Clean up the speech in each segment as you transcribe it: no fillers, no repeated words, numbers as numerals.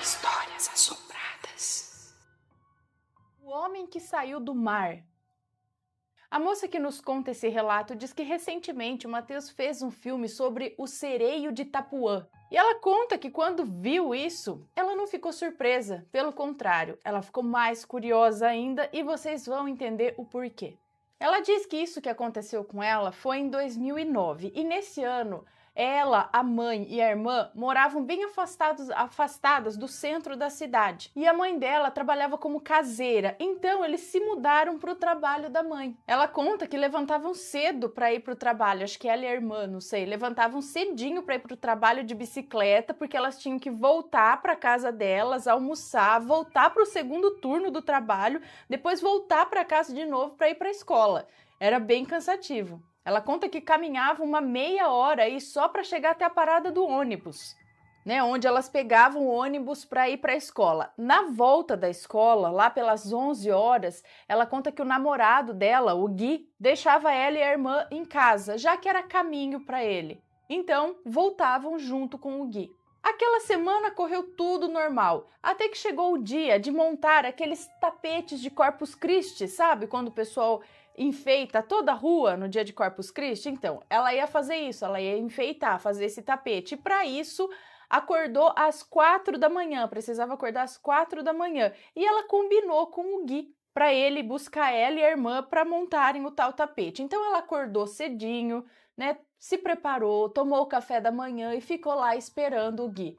Histórias assombradas. O homem que saiu do mar. A moça que nos conta esse relato diz que recentemente o Matheus fez um filme sobre o sereio de Itapuã. E ela conta que quando viu isso, ela não ficou surpresa. Pelo contrário, ela ficou mais curiosa ainda e vocês vão entender o porquê. Ela diz que isso que aconteceu com ela foi em 2009 e nesse ano ela, a mãe e a irmã moravam bem afastadas do centro da cidade. E a mãe dela trabalhava como caseira, então eles se mudaram para o trabalho da mãe. Ela conta que levantavam cedo para ir para o trabalho, acho que ela e a irmã, não sei, levantavam cedinho para ir para o trabalho de bicicleta, porque elas tinham que voltar para casa delas, almoçar, voltar para o segundo turno do trabalho, depois voltar para casa de novo para ir para a escola. Era bem cansativo. Ela conta que caminhava uma meia hora aí só para chegar até a parada do ônibus, né? Onde elas pegavam o ônibus para ir para a escola. Na volta da escola, lá pelas 11 horas, ela conta que o namorado dela, o Gui, deixava ela e a irmã em casa, já que era caminho para ele. Então, voltavam junto com o Gui. Aquela semana correu tudo normal, até que chegou o dia de montar aqueles tapetes de Corpus Christi, sabe? Quando o pessoal enfeita toda a rua no dia de Corpus Christi. Então, ela ia fazer isso, ela ia enfeitar, fazer esse tapete. E para isso, acordou às 4 da manhã, precisava acordar às 4 da manhã. E ela combinou com o Gui para ele buscar ela e a irmã para montarem o tal tapete. Então, ela acordou cedinho, né? Se preparou, tomou o café da manhã e ficou lá esperando o Gui.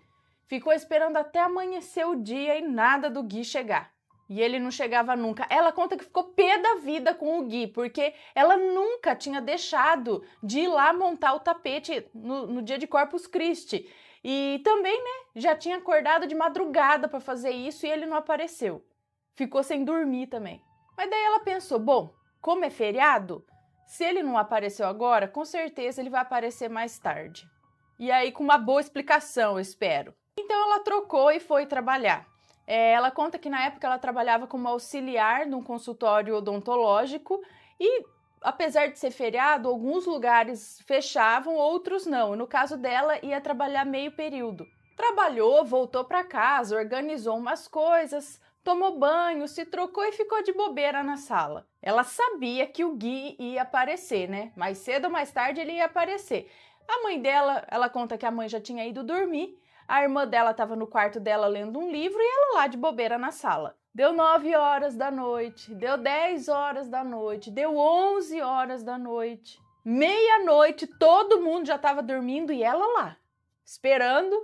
Ficou esperando até amanhecer o dia e nada do Gui chegar. E ele não chegava nunca. Ela conta que ficou pé da vida com o Gui, porque ela nunca tinha deixado de ir lá montar o tapete no dia de Corpus Christi. E também, né, já tinha acordado de madrugada para fazer isso e ele não apareceu. Ficou sem dormir também. Mas daí ela pensou, bom, como é feriado, se ele não apareceu agora, com certeza ele vai aparecer mais tarde. E aí com uma boa explicação, eu espero. Então ela trocou e foi trabalhar. Ela conta que na época ela trabalhava como auxiliar num consultório odontológico e, apesar de ser feriado, alguns lugares fechavam, outros não. No caso dela, ia trabalhar meio período. Trabalhou, voltou para casa, organizou umas coisas, tomou banho, se trocou e ficou de bobeira na sala. Ela sabia que o Gui ia aparecer, né? Mais cedo ou mais tarde ele ia aparecer. A mãe dela, ela conta que a mãe já tinha ido dormir. A irmã dela estava no quarto dela lendo um livro e ela lá de bobeira na sala. Deu 9 horas da noite, deu 10 horas da noite, deu 11 horas da noite. Meia-noite, todo mundo já estava dormindo e ela lá, esperando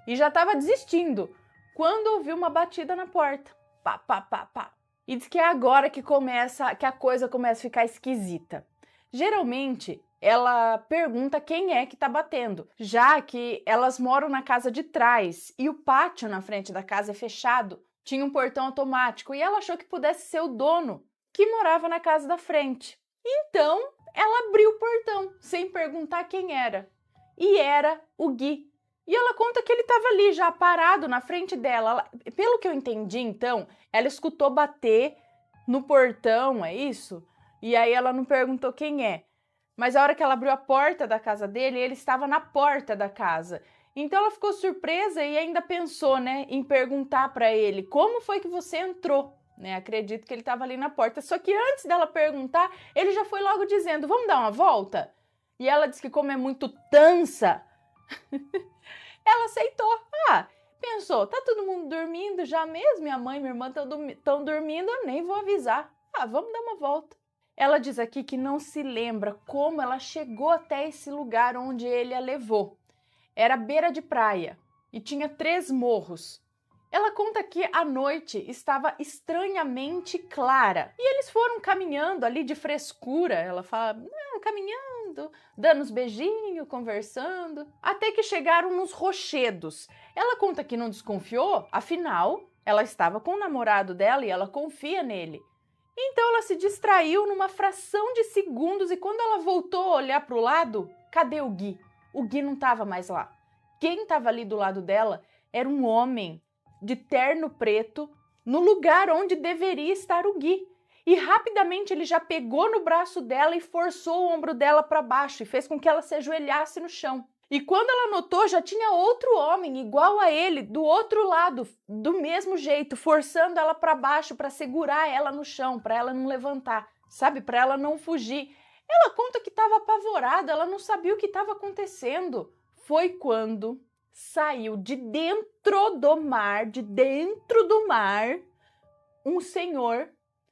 e já estava desistindo, quando ouviu uma batida na porta. Pá, pá, pá, pá. E diz que é agora que a coisa começa a ficar esquisita. Geralmente, ela pergunta quem é que tá batendo, já que elas moram na casa de trás e o pátio na frente da casa é fechado, tinha um portão automático e ela achou que pudesse ser o dono que morava na casa da frente. Então, ela abriu o portão sem perguntar quem era. E era o Gui. E ela conta que ele estava ali já parado na frente dela. Pelo que eu entendi, então, ela escutou bater no portão, é isso? E aí ela não perguntou quem é. Mas a hora que ela abriu a porta da casa dele, ele estava na porta da casa. Então ela ficou surpresa e ainda pensou, né, em perguntar para ele como foi que você entrou, né? Acredito que ele estava ali na porta. Só que antes dela perguntar, ele já foi logo dizendo, vamos dar uma volta? E ela disse que como é muito tansa, ela aceitou. Pensou, tá todo mundo dormindo já mesmo? Minha mãe e minha irmã estão dormindo, eu nem vou avisar. Vamos dar uma volta. Ela diz aqui que não se lembra como ela chegou até esse lugar onde ele a levou. Era beira de praia e tinha 3 morros. Ela conta que a noite estava estranhamente clara e eles foram caminhando ali de frescura. Ela fala, caminhando, dando uns beijinhos, conversando, até que chegaram nos rochedos. Ela conta que não desconfiou, afinal, ela estava com o namorado dela e ela confia nele. Então ela se distraiu numa fração de segundos e quando ela voltou a olhar para o lado, cadê o Gui? O Gui não estava mais lá. Quem estava ali do lado dela era um homem de terno preto no lugar onde deveria estar o Gui. E rapidamente ele já pegou no braço dela e forçou o ombro dela para baixo e fez com que ela se ajoelhasse no chão. E quando ela notou, já tinha outro homem igual a ele, do outro lado, do mesmo jeito, forçando ela para baixo para segurar ela no chão, para ela não levantar, sabe? Para ela não fugir. Ela conta que estava apavorada, ela não sabia o que estava acontecendo. Foi quando saiu de dentro do mar, um senhor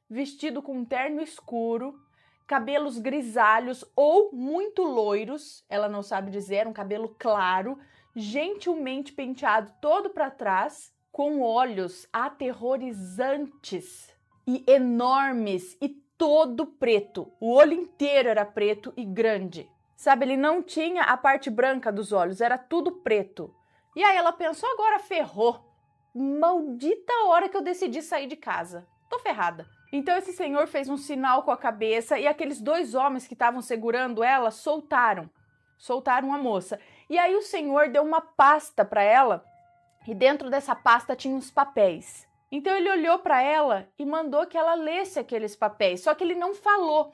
vestido com um terno escuro, cabelos grisalhos ou muito loiros, ela não sabe dizer, um cabelo claro, gentilmente penteado todo para trás, com olhos aterrorizantes e enormes e todo preto. O olho inteiro era preto e grande. Sabe, ele não tinha a parte branca dos olhos, era tudo preto. E aí ela pensou, agora ferrou. Maldita hora que eu decidi sair de casa. Tô ferrada. Então esse senhor fez um sinal com a cabeça e aqueles dois homens que estavam segurando ela soltaram a moça. E aí o senhor deu uma pasta para ela e dentro dessa pasta tinha uns papéis. Então ele olhou para ela e mandou que ela lesse aqueles papéis, só que ele não falou.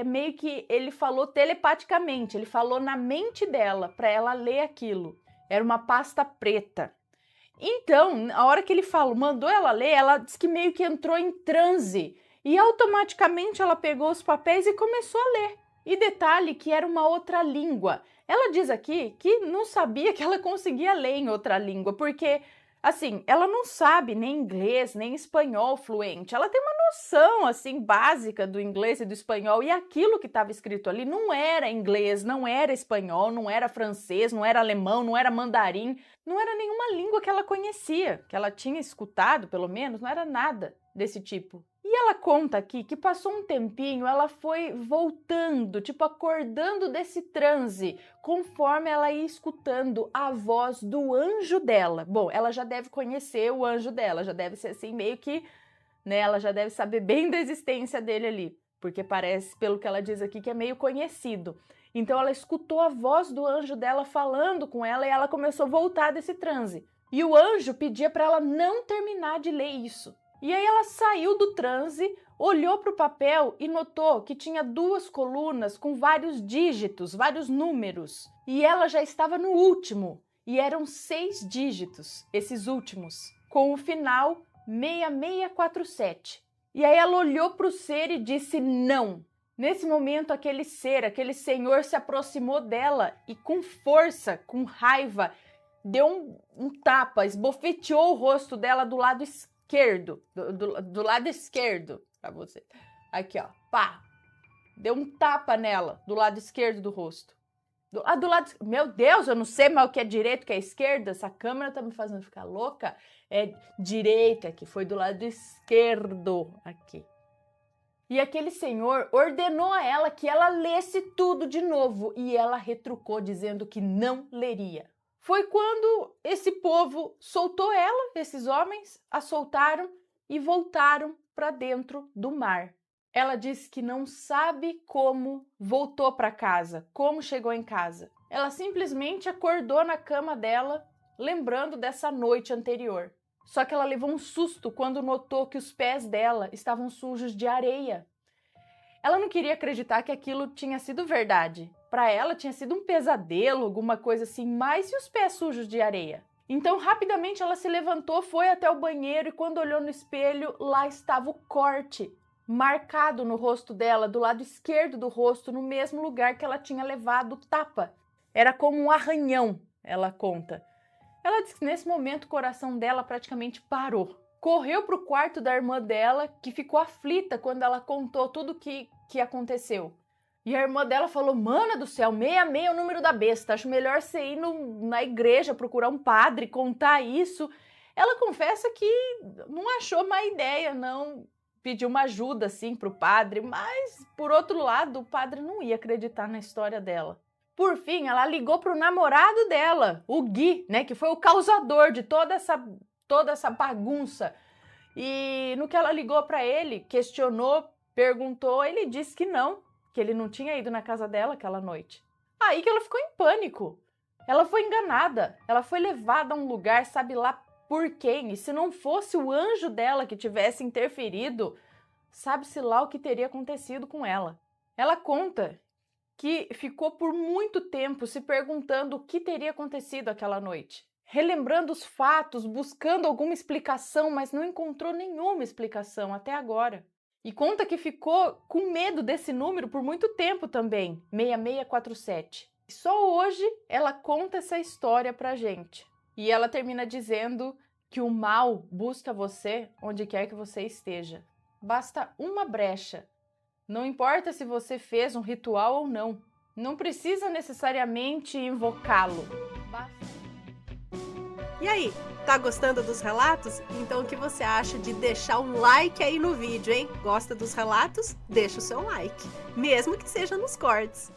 Meio que ele falou telepaticamente, ele falou na mente dela para ela ler aquilo. Era uma pasta preta. Então, a hora que ele mandou ela ler, ela disse que meio que entrou em transe e automaticamente ela pegou os papéis e começou a ler. E detalhe que era uma outra língua. Ela diz aqui que não sabia que ela conseguia ler em outra língua, porque, assim, ela não sabe nem inglês, nem espanhol fluente. Ela tem uma noção, assim, básica do inglês e do espanhol, e aquilo que estava escrito ali não era inglês, não era espanhol, não era francês, não era alemão, não era mandarim, não era nenhuma língua que ela conhecia, que ela tinha escutado, pelo menos, não era nada desse tipo. E ela conta aqui que passou um tempinho, ela foi voltando, tipo acordando desse transe, conforme ela ia escutando a voz do anjo dela. Bom, ela já deve conhecer o anjo dela, já deve ser assim meio que, né, ela já deve saber bem da existência dele ali, porque parece, pelo que ela diz aqui, que é meio conhecido. Então ela escutou a voz do anjo dela falando com ela e ela começou a voltar desse transe. E o anjo pedia para ela não terminar de ler isso. E aí ela saiu do transe, olhou para o papel e notou que tinha 2 colunas com vários dígitos, vários números. E ela já estava no último, e eram 6 dígitos, esses últimos, com o final 6647. E aí ela olhou para o ser e disse não. Nesse momento, aquele senhor se aproximou dela e com força, com raiva, deu um tapa, esbofeteou o rosto dela do lado esquerdo, do lado esquerdo, pra você. Aqui, ó, pá. Deu um tapa nela, do lado esquerdo do rosto. Do lado... Meu Deus, eu não sei mais o que é direito, o que é esquerda. Essa câmera tá me fazendo ficar louca. É direita aqui, foi do lado esquerdo aqui. E aquele senhor ordenou a ela que ela lesse tudo de novo e ela retrucou dizendo que não leria. Foi quando esse povo soltou ela, esses homens, a soltaram e voltaram para dentro do mar. Ela disse que não sabe como voltou para casa, como chegou em casa. Ela simplesmente acordou na cama dela, lembrando dessa noite anterior. Só que ela levou um susto quando notou que os pés dela estavam sujos de areia. Ela não queria acreditar que aquilo tinha sido verdade. Para ela tinha sido um pesadelo, alguma coisa assim, mas e os pés sujos de areia? Então, rapidamente ela se levantou, foi até o banheiro e quando olhou no espelho, lá estava o corte marcado no rosto dela, do lado esquerdo do rosto, no mesmo lugar que ela tinha levado o tapa. Era como um arranhão, ela conta. Ela disse que nesse momento o coração dela praticamente parou. Correu para o quarto da irmã dela, que ficou aflita quando ela contou tudo que aconteceu. E a irmã dela falou, mana do céu, 66 é o número da besta, acho melhor você ir na igreja, procurar um padre, contar isso. Ela confessa que não achou má ideia, não pediu uma ajuda assim para o padre, mas por outro lado o padre não ia acreditar na história dela. Por fim, ela ligou para o namorado dela, o Gui, né, que foi o causador de toda essa bagunça. E no que ela ligou para ele, questionou, perguntou, ele disse que ele não tinha ido na casa dela aquela noite. Aí que ela ficou em pânico. Ela foi enganada, ela foi levada a um lugar, sabe lá por quem, e se não fosse o anjo dela que tivesse interferido, sabe-se lá o que teria acontecido com ela. Ela conta que ficou por muito tempo se perguntando o que teria acontecido aquela noite, relembrando os fatos, buscando alguma explicação, mas não encontrou nenhuma explicação até agora. E conta que ficou com medo desse número por muito tempo também, 6647. E só hoje ela conta essa história pra gente. E ela termina dizendo que o mal busca você onde quer que você esteja. Basta uma brecha. Não importa se você fez um ritual ou não. Não precisa necessariamente invocá-lo. Basta... E aí, tá gostando dos relatos? Então o que você acha de deixar um like aí no vídeo, hein? Gosta dos relatos? Deixa o seu like, mesmo que seja nos cortes.